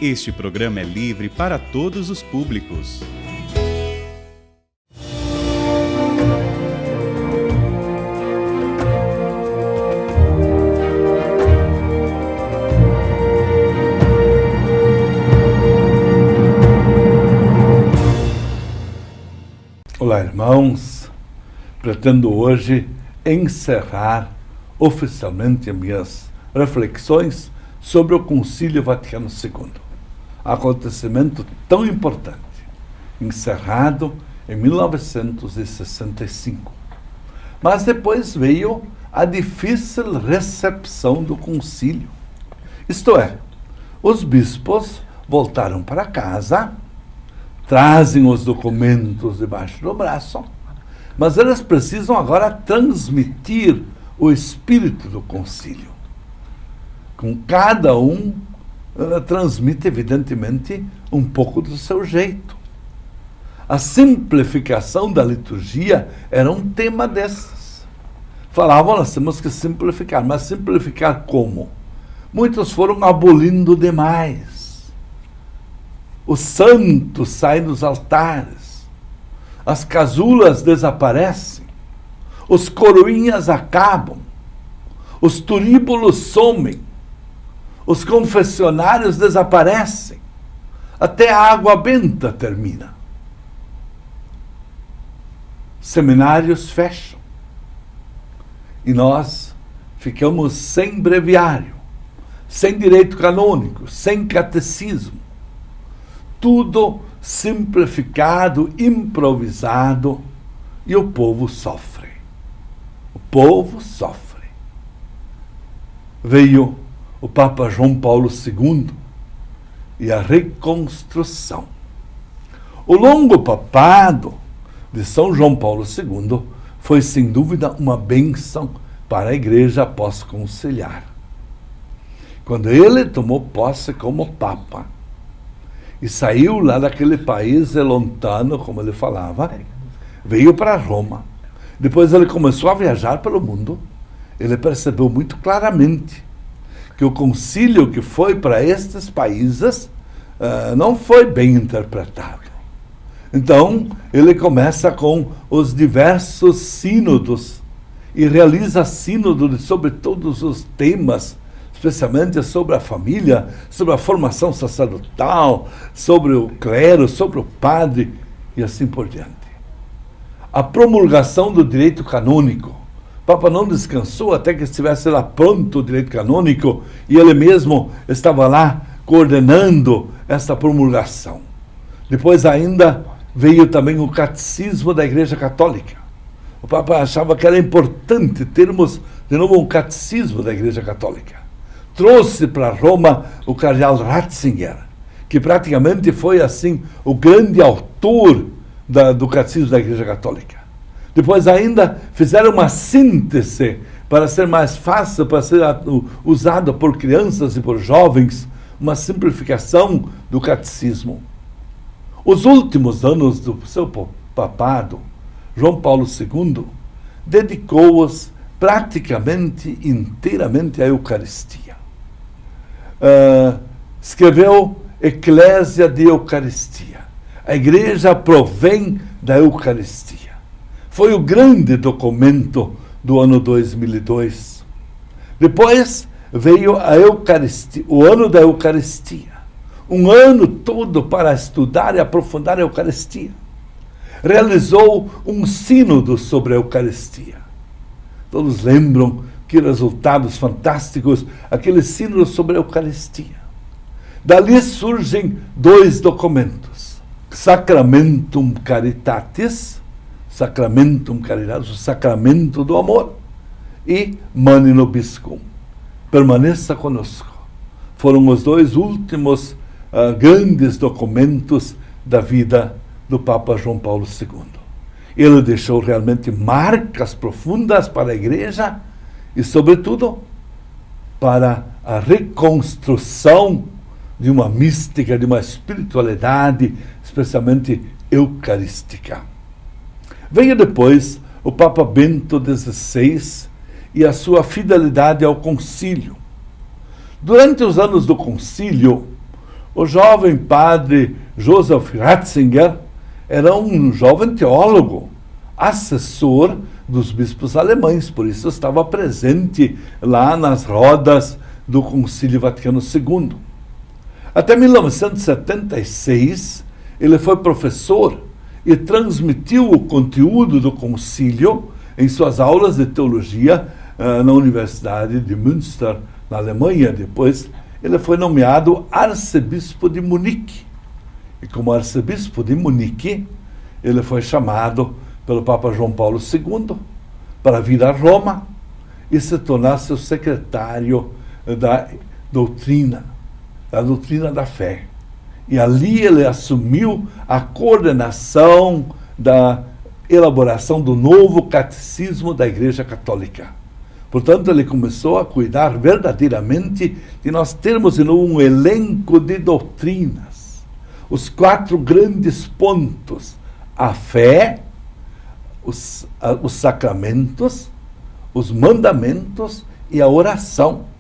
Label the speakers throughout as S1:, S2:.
S1: Este programa é livre para todos os públicos.
S2: Olá, irmãos. Pretendo hoje encerrar oficialmente minhas reflexões sobre o Concílio Vaticano II. Acontecimento tão importante, encerrado em 1965. Mas depois veio a difícil recepção do concílio. Isto é, os bispos voltaram para casa, trazem os documentos debaixo do braço, mas eles precisam agora transmitir o espírito do concílio. Com cada um, ela transmite, evidentemente, um pouco do seu jeito. A simplificação da liturgia era um tema desses. Falavam, nós temos que simplificar, mas simplificar como? Muitos foram abolindo demais. O santo sai dos altares, as casulas desaparecem, os coroinhas acabam, os turíbulos somem, os confessionários desaparecem, até a água benta termina. Seminários fecham. E nós ficamos sem breviário, sem direito canônico, sem catecismo. Tudo simplificado, improvisado, e o povo sofre. O povo sofre. Veio o Papa João Paulo II e a reconstrução. O longo papado de São João Paulo II foi, sem dúvida, uma bênção para a Igreja pós-conciliar. Quando ele tomou posse como Papa e saiu lá daquele país lontano, como ele falava, veio para Roma. Depois ele começou a viajar pelo mundo. Ele percebeu muito claramente que o concílio que foi para estes países não foi bem interpretado. Então, ele começa com os diversos sínodos e realiza sínodo sobre todos os temas, especialmente sobre a família, sobre a formação sacerdotal, sobre o clero, sobre o padre e assim por diante. A promulgação do direito canônico. O Papa não descansou até que estivesse lá pronto o direito canônico e ele mesmo estava lá coordenando essa promulgação. Depois ainda veio também o catecismo da Igreja Católica. O Papa achava que era importante termos de novo um catecismo da Igreja Católica. Trouxe para Roma o cardeal Ratzinger, que praticamente foi assim o grande autor do catecismo da Igreja Católica. Depois ainda fizeram uma síntese para ser mais fácil, para ser usado por crianças e por jovens, uma simplificação do catecismo. Os últimos anos do seu papado, João Paulo II dedicou-os praticamente inteiramente à Eucaristia. Escreveu Eclésia de Eucaristia. A Igreja provém da Eucaristia. Foi o grande documento do ano 2002. Depois veio a Eucaristia, o ano da Eucaristia. Um ano todo para estudar e aprofundar a Eucaristia. Realizou um sínodo sobre a Eucaristia. Todos lembram que resultados fantásticos aquele sínodo sobre a Eucaristia. Dali surgem dois documentos. Sacramentum Caritatis, o sacramento do amor, e Mane Nobiscum, permaneça conosco. Foram os dois últimos grandes documentos da vida do Papa João Paulo II. Ele deixou realmente marcas profundas para a Igreja e, sobretudo, para a reconstrução de uma mística, de uma espiritualidade, especialmente eucarística. Veio depois o Papa Bento XVI e a sua fidelidade ao concílio. Durante os anos do concílio, o jovem padre Joseph Ratzinger era um jovem teólogo, assessor dos bispos alemães, por isso estava presente lá nas rodas do Concílio Vaticano II. Até 1976, ele foi professor e transmitiu o conteúdo do concílio em suas aulas de teologia na Universidade de Münster, na Alemanha. Depois, ele foi nomeado arcebispo de Munique. E como arcebispo de Munique, ele foi chamado pelo Papa João Paulo II para vir a Roma e se tornar seu secretário da doutrina da fé. E ali ele assumiu a coordenação da elaboração do novo catecismo da Igreja Católica. Portanto, ele começou a cuidar verdadeiramente de nós termos um elenco de doutrinas. Os 4 grandes pontos: a fé, os sacramentos, os mandamentos e a oração.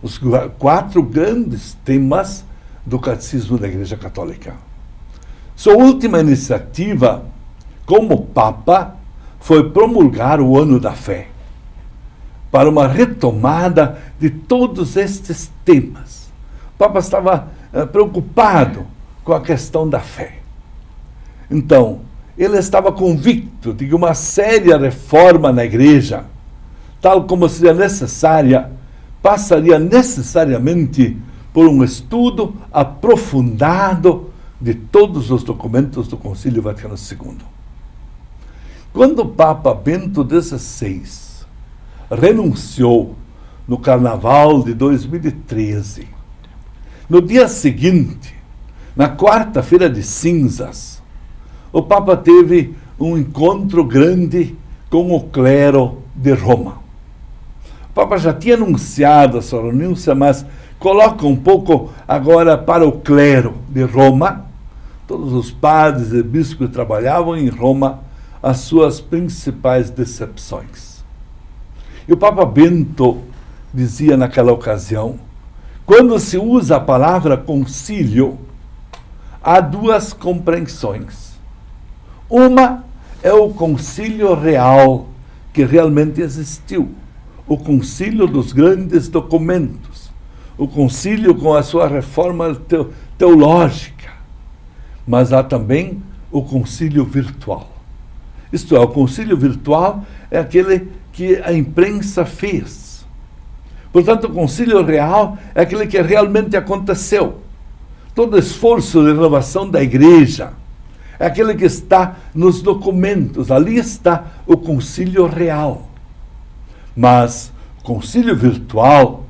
S2: Os 4 grandes temas do Catecismo da Igreja Católica. Sua última iniciativa como Papa foi promulgar o Ano da Fé, para uma retomada de todos estes temas. O Papa estava preocupado com a questão da fé. Então, ele estava convicto de que uma séria reforma na Igreja, tal como seria necessária, passaria necessariamente por um estudo aprofundado de todos os documentos do Concílio Vaticano II. Quando o Papa Bento XVI renunciou no Carnaval de 2013, no dia seguinte, na quarta-feira de cinzas, o Papa teve um encontro grande com o clero de Roma. O Papa já tinha anunciado a sua renúncia, mas coloca um pouco agora para o clero de Roma, todos os padres e bispos que trabalhavam em Roma, as suas principais decepções. E o Papa Bento dizia naquela ocasião: quando se usa a palavra concílio, há 2 compreensões. Uma é o concílio real, que realmente existiu, o concílio dos grandes documentos, o concílio com a sua reforma teológica. Mas há também o concílio virtual. Isto é, o concílio virtual é aquele que a imprensa fez. Portanto, o concílio real é aquele que realmente aconteceu. Todo esforço de renovação da Igreja é aquele que está nos documentos. Ali está o concílio real. Mas o concílio virtual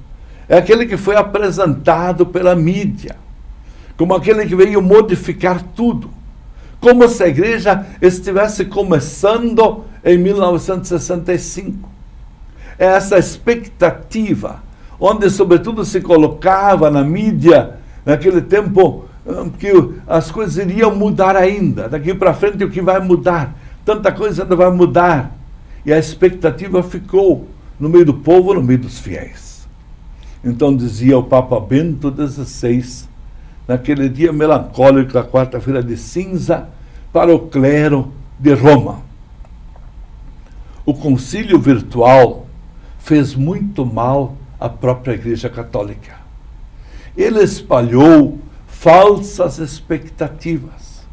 S2: é aquele que foi apresentado pela mídia, como aquele que veio modificar tudo, como se a Igreja estivesse começando em 1965. É essa expectativa, onde sobretudo se colocava na mídia, naquele tempo, que as coisas iriam mudar ainda. Daqui para frente o que vai mudar? Tanta coisa ainda vai mudar. E a expectativa ficou no meio do povo, no meio dos fiéis. Então dizia o Papa Bento XVI, naquele dia melancólico da quarta-feira de cinza, para o clero de Roma: o concílio virtual fez muito mal à própria Igreja Católica. Ele espalhou falsas expectativas.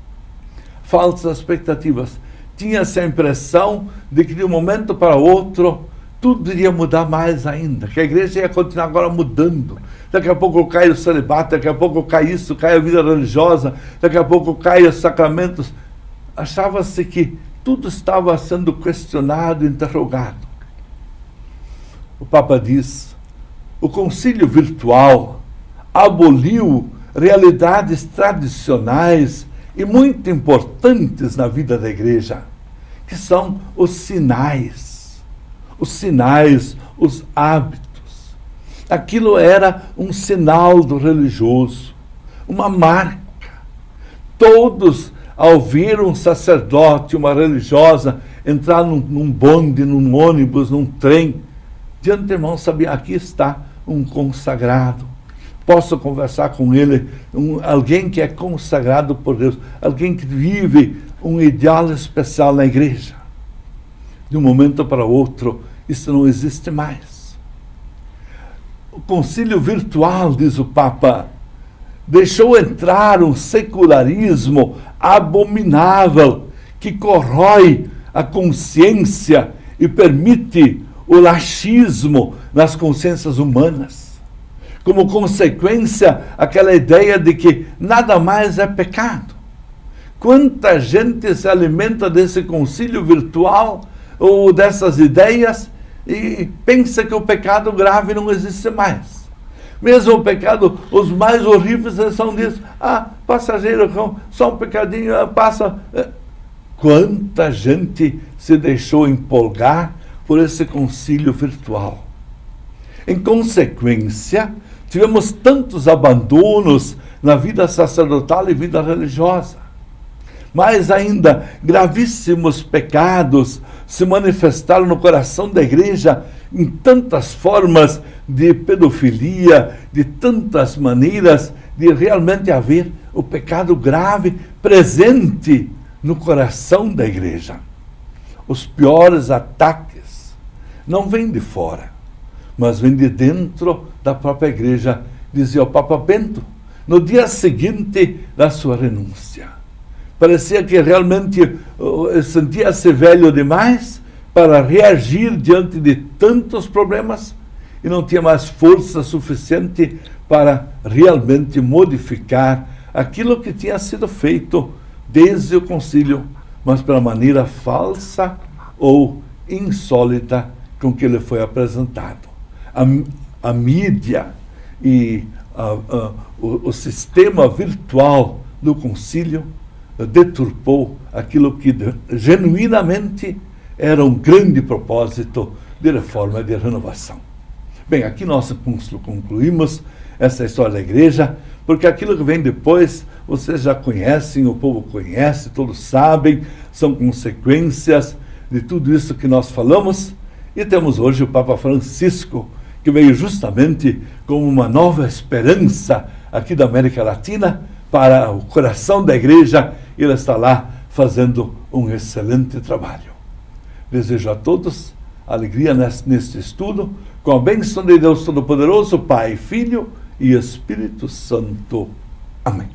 S2: Falsas expectativas. Tinha-se a impressão de que de um momento para outro tudo iria mudar mais ainda, que a Igreja ia continuar agora mudando. Daqui a pouco cai o celibato, daqui a pouco cai isso, cai a vida religiosa, daqui a pouco cai os sacramentos. Achava-se que tudo estava sendo questionado, interrogado. O Papa diz: o concílio virtual aboliu realidades tradicionais e muito importantes na vida da Igreja, que são os sinais, os hábitos. Aquilo era um sinal do religioso, uma marca. Todos, ao ver um sacerdote, uma religiosa, entrar num bonde, num ônibus, num trem, de antemão sabia, aqui está um consagrado. Posso conversar com ele, alguém que é consagrado por Deus, alguém que vive um ideal especial na igreja. De um momento para o outro, isso não existe mais. O concílio virtual, diz o Papa, deixou entrar um secularismo abominável que corrói a consciência e permite o laxismo nas consciências humanas. Como consequência, aquela ideia de que nada mais é pecado. Quanta gente se alimenta desse concílio virtual ou dessas ideias e pensa que o pecado grave não existe mais. Mesmo o pecado, os mais horríveis são disso. Passageiro, só um pecadinho, passa. Quanta gente se deixou empolgar por esse concílio virtual. Em consequência, tivemos tantos abandonos na vida sacerdotal e vida religiosa. Mais ainda, gravíssimos pecados se manifestaram no coração da igreja em tantas formas de pedofilia, de tantas maneiras de realmente haver o pecado grave presente no coração da igreja. Os piores ataques não vêm de fora, mas vêm de dentro da própria igreja, dizia o Papa Bento, no dia seguinte da sua renúncia. Parecia que realmente sentia-se velho demais para reagir diante de tantos problemas e não tinha mais força suficiente para realmente modificar aquilo que tinha sido feito desde o concílio, mas pela maneira falsa ou insólita com que ele foi apresentado. A mídia e o sistema virtual do concílio deturpou aquilo que genuinamente era um grande propósito de reforma e de renovação. Bem, aqui nós concluímos essa história da igreja, porque aquilo que vem depois, vocês já conhecem, o povo conhece, todos sabem, são consequências de tudo isso que nós falamos, e temos hoje o Papa Francisco, que veio justamente como uma nova esperança aqui da América Latina para o coração da igreja. Ele está lá fazendo um excelente trabalho. Desejo a todos alegria neste estudo, com a bênção de Deus Todo-Poderoso, Pai, Filho e Espírito Santo. Amém.